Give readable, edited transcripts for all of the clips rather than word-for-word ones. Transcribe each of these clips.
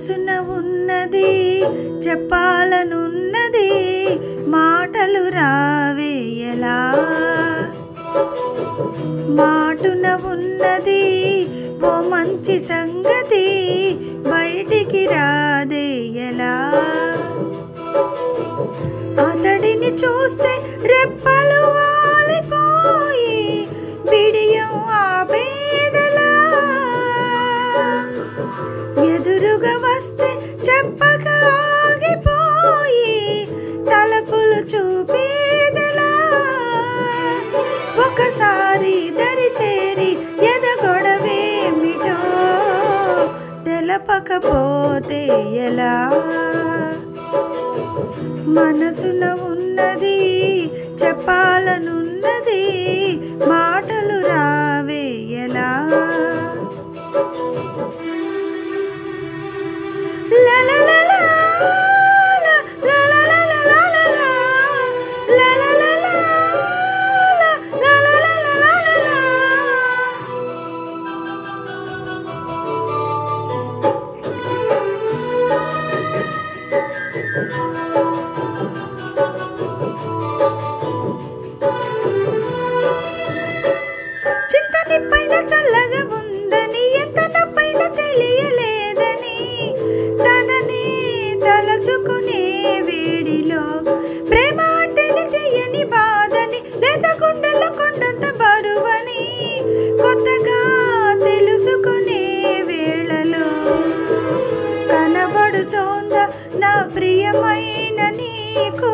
మనసున ఉన్నది చెప్పాలనున్నది మాటలు రావే ఎలా మాటున ఉన్నది ఓ మంచి సంగతి బయటికి రాదే ఎలా అతడిని చూస్తే రెప్పలు వాలిపోయి బిడియం ఆపేదలా ఎదురుగా వస్తే చెప్పగా ఆగిపోయి తలపులు చూపేదలా ఒకసారి దరి చేరి ఎదగొడవేమిటో తెలపకపోతే ఎలా మనసున ఉన్నది చెప్పాలనున్నది మాటలు రావే ఎలా చింతని పైన చల్లగా ఉందని ఎంత పైన తెలియలేదని తనని తలచుకునే వేడిలో ప్రేమ అంటేని తీయని బాధని లేదా గుండెల్లో కొండంత బరువని కొత్తగా తెలుసుకునే వేళలో కనబడుతోందా నా ప్రియమైన నీకు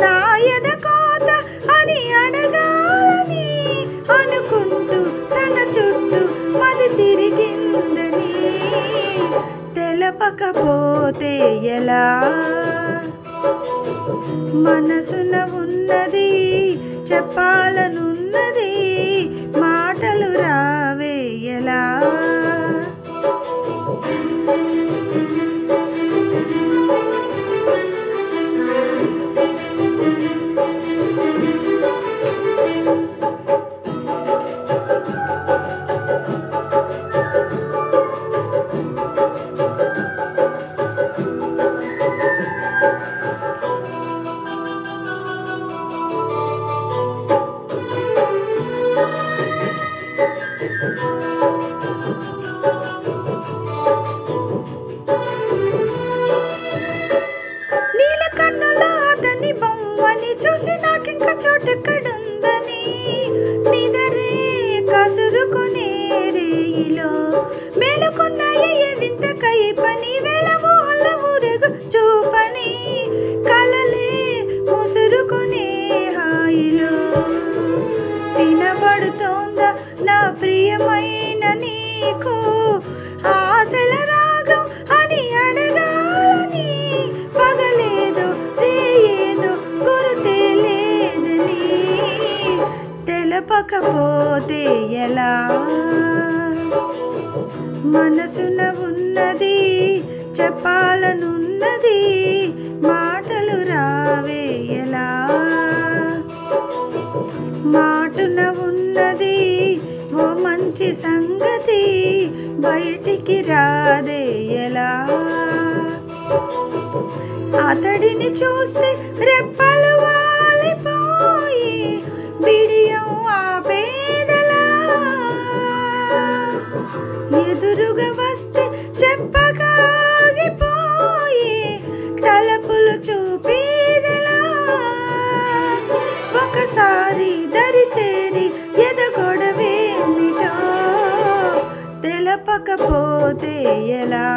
నా ఎదకోత అని అడగాలని అనుకుంటూ తన చుట్టూ మది తిరిగిందని తెలపకపోతే ఎలా మనసున ఉన్నది చెప్పాలనున్నది మాటలు రావే ఎలా నీల కన్నుల అతని బొమ్మని చూసి నాకింక చోటెక్కడుందని నిదరే కసురుకునే రేయిలో మేలుకున్నాయి వింత కైపని వేలమూల ఊరేగు చూపని కలలే ముసురుకునే హాయిలో వినబడుతోందా నా ప్రియమైన నీకు ఆశల రాగం అని అడగాలని పగలేదో రేయేదో గుర్తే లేదని తెలపకపోతే ఎలా మనసున ఉన్నది చెప్పాలనున్నది మాటలు రావే ఎలా మాటున ఉన్నది ఓ మంచి సంగతి బయటికి రాదే ఎలా అతడిని చూస్తే రెప్పలు వాలిపోయి బిడియం ఆపేదలా ఎదురుగా వస్తే చెప్పగా ఆగిపోయి తలపులు చూపేదలా ఒకసారి దరి చేరి ఎదగొడవేమిటో తెలపకపోతే ఎలా